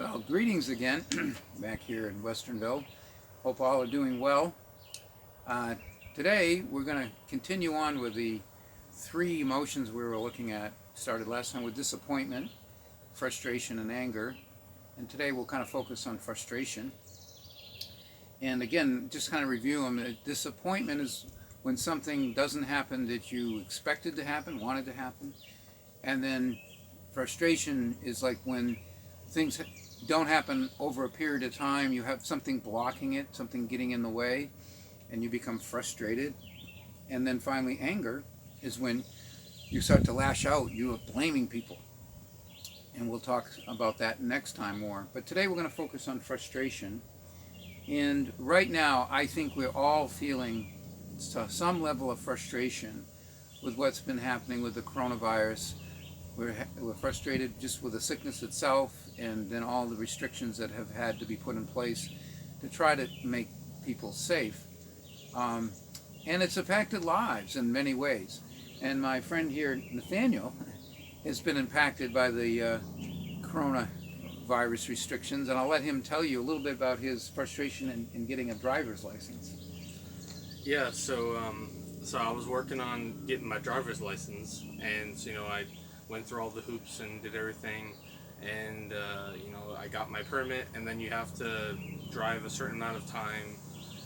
Well, greetings again, back here in Westernville. Hope all are doing well. Uh, Today, we're going to continue on with the three emotions we were looking at. Started last time with disappointment, frustration, and anger. And today, we'll kind of focus on frustration. And again, just kind of review them. Disappointment is when something doesn't happen that you expected to happen, wanted to happen. And then frustration is like when things don't happen over a period of time, you have something blocking it, something getting in the way, and you become frustrated. And then finally, anger is when you start to lash out, you are blaming people. And we'll talk about that next time more. But today we're going to focus on frustration. And right now, I think we're all feeling some level of frustration with what's been happening with the coronavirus. We're frustrated just with the sickness itself and then all the restrictions that have had to be put in place to try to make people safe. And it's affected lives in many ways. And my friend here, Nathaniel, has been impacted by the coronavirus restrictions, and I'll let him tell you a little bit about his frustration in getting a driver's license. Yeah, so I was working on getting my driver's license, and I went through all the hoops and did everything, and I got my permit, and then you have to drive a certain amount of time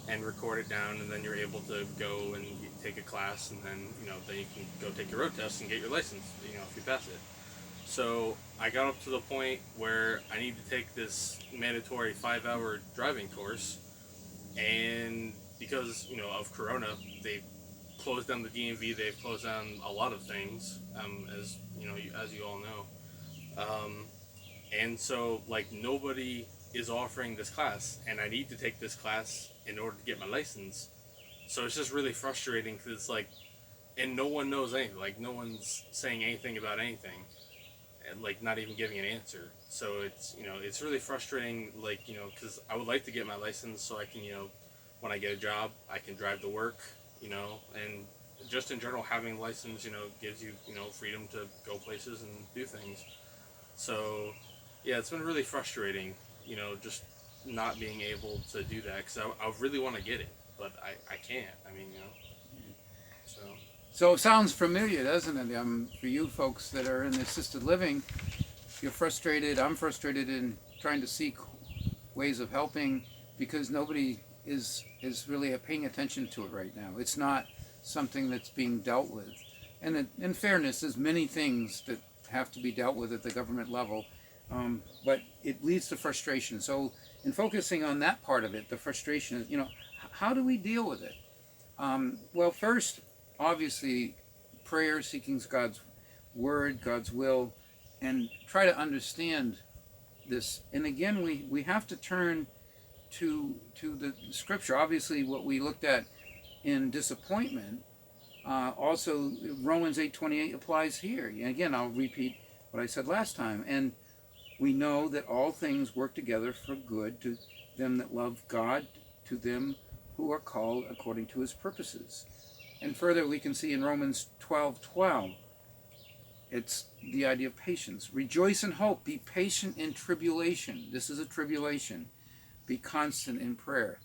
and record it down, and then you're able to go and take a class, and then you can go take your road test and get your license, if you pass it. So I got up to the point where I need to take this mandatory 5-hour driving course, and because of Corona, they closed down the DMV. They've closed down a lot of things, as you all know, and so like nobody is offering this class, and I need to take this class in order to get my license. So it's just really frustrating because it's like, and no one knows anything. Like no one's saying anything about anything, and like not even giving an answer. So it's really frustrating. Like because I would like to get my license so I can when I get a job I can drive to work. And just in general having a license gives you freedom to go places and do things. So yeah, it's been really frustrating. Just not being able to do that because I really want to get it, but I can't. I mean so. So it sounds familiar, doesn't it? For you folks that are in assisted living, you're frustrated. I'm frustrated in trying to seek ways of helping because nobody is really paying attention to it right now. It's not something that's being dealt with. And in fairness, there's many things that have to be dealt with at the government level, but it leads to frustration. So in focusing on that part of it, the frustration is, how do we deal with it? Well, first, obviously, prayer, seeking God's word, God's will, and try to understand this. And again, we have to turn to the scripture. Obviously, what we looked at in disappointment, also Romans 8:28 applies here. And again, I'll repeat what I said last time. And we know that all things work together for good to them that love God, to them who are called according to his purposes. And further, we can see in Romans 12:12, it's the idea of patience. Rejoice in hope. Be patient in tribulation. This is a tribulation. Be constant in prayer.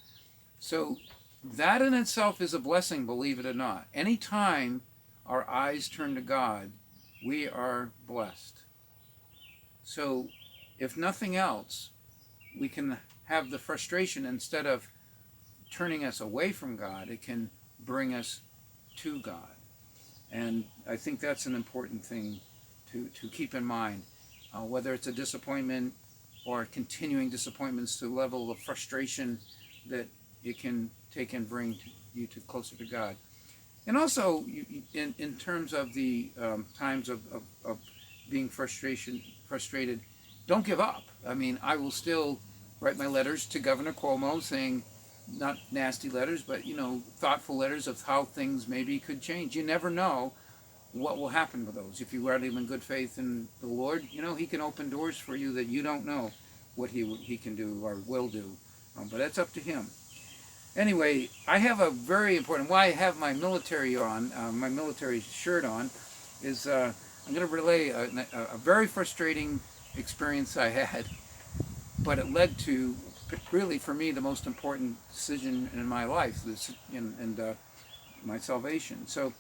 So that in itself is a blessing, believe it or not. Anytime our eyes turn to God, we are blessed. So if nothing else, we can have the frustration instead of turning us away from God, it can bring us to God. And I think that's an important thing to keep in mind, whether it's a disappointment or continuing disappointments to the level of frustration that it can take and bring you closer to God. And also, in terms of the times of being frustrated, don't give up. I mean, I will still write my letters to Governor Cuomo saying, not nasty letters, but thoughtful letters of how things maybe could change. You never know what will happen with those. If you write him in good faith in the Lord, he can open doors for you that you don't know what he can do or will do. But that's up to him. Anyway, I have a very important, why I have my military on, my military shirt on, is I'm going to relay a very frustrating experience I had but it led to really for me the most important decision in my life, my salvation. So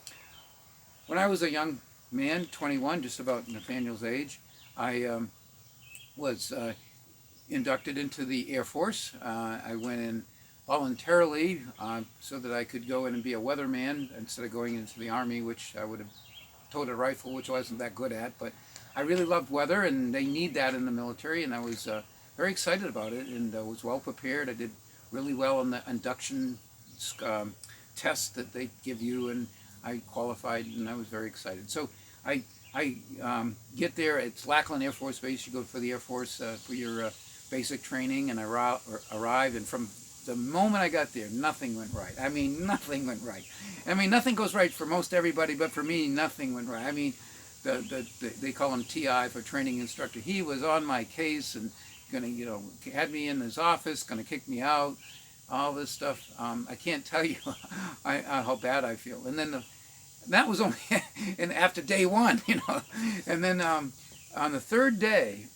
when I was a young man, 21, just about Nathaniel's age, I was inducted into the Air Force. I went in voluntarily so that I could go in and be a weatherman instead of going into the Army, which I would have towed a rifle, which I wasn't that good at. But I really loved weather, and they need that in the military, and I was very excited about it, and was well prepared. I did really well on the induction test that they give you, and I qualified, and I was very excited. So I get there. It's Lackland Air Force Base. You go for the Air Force for your basic training, and I arrive, and from the moment I got there, nothing went right. I mean, nothing went right. I mean, nothing goes right for most everybody, but for me, nothing went right. I mean, they call him TI for training instructor. He was on my case and gonna, had me in his office, gonna kick me out, all this stuff. I can't tell you how bad I feel. And then that was only and after day one, and then on the third day,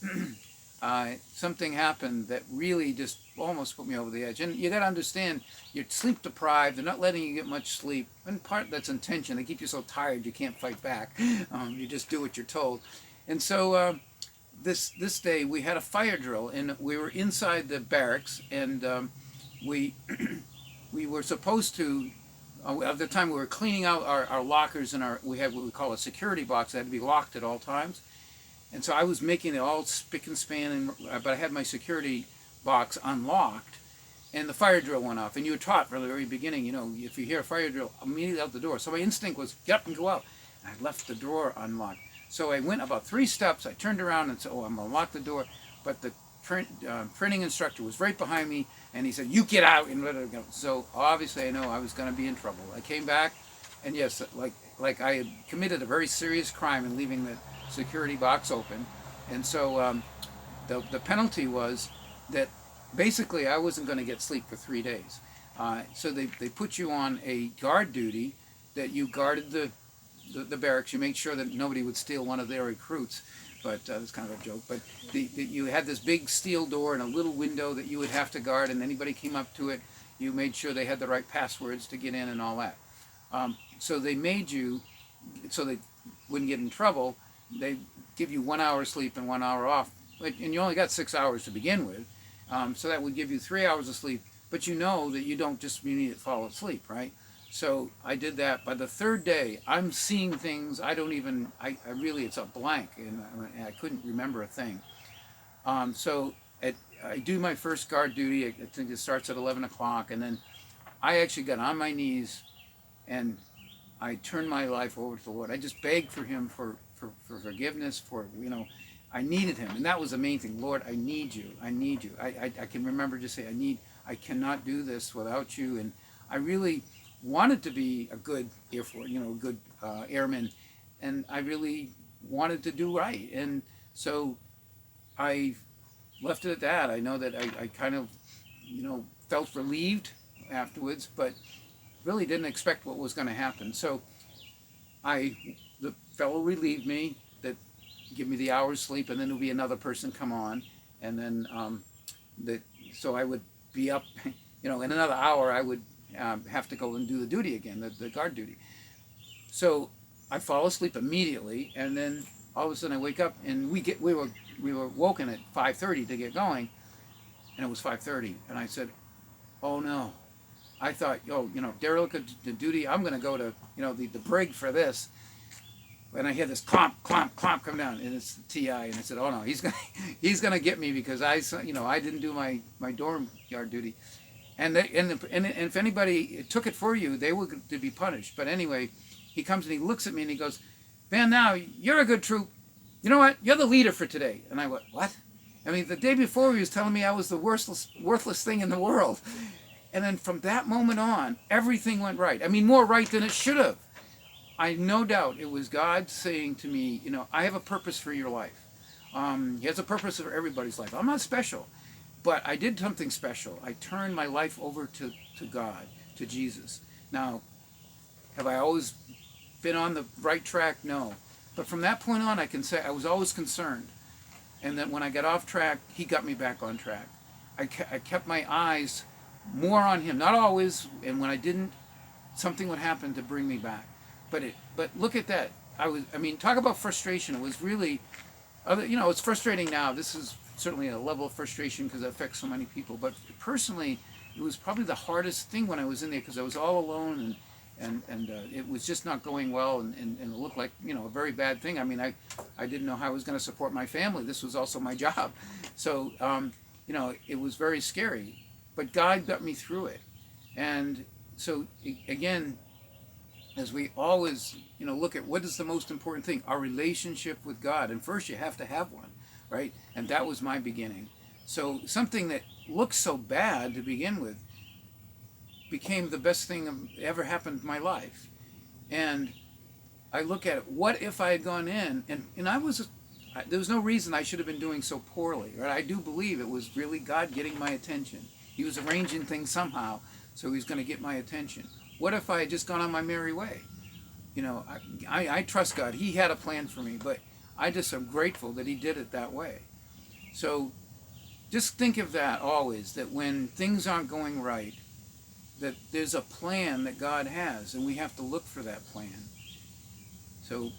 something happened that really just almost put me over the edge. And you got to understand, you're sleep deprived. They're not letting you get much sleep. And part that's intention. They keep you so tired you can't fight back. You just do what you're told. And so this day we had a fire drill, and we were inside the barracks, and we we were supposed to. At the time, we were cleaning out our lockers, and we had what we call a security box that had to be locked at all times. And so I was making it all spick and span, but I had my security box unlocked, and the fire drill went off. And you were taught from the very beginning, if you hear a fire drill, immediately out the door. So my instinct was, get up and go out. And I left the door unlocked. So I went about 3 steps. I turned around and said, I'm going to lock the door. But the printing instructor was right behind me, and he said, you get out. And let it go. So obviously I know I was going to be in trouble. I came back, and yes, like I had committed a very serious crime in leaving the security box open. And so the penalty was that basically I wasn't going to get sleep for 3 days. So they put you on a guard duty, that you guarded the barracks. You made sure that nobody would steal one of their recruits. But that's kind of a joke. But you had this big steel door and a little window that you would have to guard, and anybody came up to it, you made sure they had the right passwords to get in and all that. So they made you, so they wouldn't get in trouble, they give you 1 hour sleep and 1 hour off, and you only got 6 hours to begin with, so that would give you 3 hours of sleep, but you know that you don't just immediately fall asleep, right? So I did that. By the third day, I'm seeing things I don't even, I really, it's a blank, and I couldn't remember a thing. So I do my first guard duty. I think it starts at 11 o'clock, and then I actually got on my knees, and I turned my life over to the Lord. I just begged for Him for forgiveness, I needed Him, and that was the main thing. Lord, I need you. I need you. I can remember just saying, I cannot do this without you, and I really wanted to be a good Air Force, a good airman, and I really wanted to do right, and so I left it at that. I know that I kind of, felt relieved afterwards, but really didn't expect what was going to happen. So the fellow relieved me, that give me the hour's sleep, and then there'll be another person come on, and then so I would be up, in another hour I would have to go and do the duty again, the guard duty. So I fall asleep immediately, and then all of a sudden I wake up, and we were woken at 5:30 to get going, and it was 5:30, and I said, oh no. I thought, derelict of duty, I'm going to go to, the brig for this. And I hear this clomp, clomp, clomp come down, and it's TI, and I said, oh no, he's gonna get me, because I didn't do my dorm yard duty. And if anybody took it for you, they were to be punished. But anyway, he comes and he looks at me and he goes, Van Now, you're a good troop. You know what? You're the leader for today. And I went, what? I mean, the day before he was telling me I was the worthless thing in the world. And then from that moment on, everything went right. I mean, more right than it should have. I no doubt it was God saying to me, I have a purpose for your life. He has a purpose for everybody's life. I'm not special, but I did something special. I turned my life over to God, to Jesus. Now, have I always been on the right track? No. But from that point on, I can say I was always concerned. And then when I got off track, he got me back on track. I kept my eyes more on him, not always, and when I didn't, something would happen to bring me back. But look at that. I mean, talk about frustration. It was really, it's frustrating now. This is certainly a level of frustration because it affects so many people. But personally, it was probably the hardest thing when I was in there because I was all alone and it was just not going well and it looked like, a very bad thing. I mean, I didn't know how I was going to support my family. This was also my job. So, it was very scary. But God got me through it. And so, again, as we always, look at what is the most important thing, our relationship with God. And first you have to have one, right? And that was my beginning. So something that looked so bad to begin with became the best thing that ever happened in my life. And I look at it, what if I had gone in, and there was no reason I should have been doing so poorly, right? I do believe it was really God getting my attention. He was arranging things somehow, so he was going to get my attention. What if I had just gone on my merry way? I trust God. He had a plan for me, but I just am grateful that he did it that way. So just think of that always, that when things aren't going right, that there's a plan that God has, and we have to look for that plan. So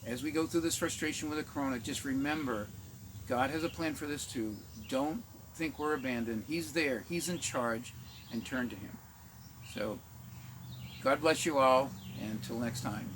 as we go through this frustration with the corona, just remember, God has a plan for this too. Don't think we're abandoned. He's there. He's in charge, and turn to him. So God bless you all, and until next time.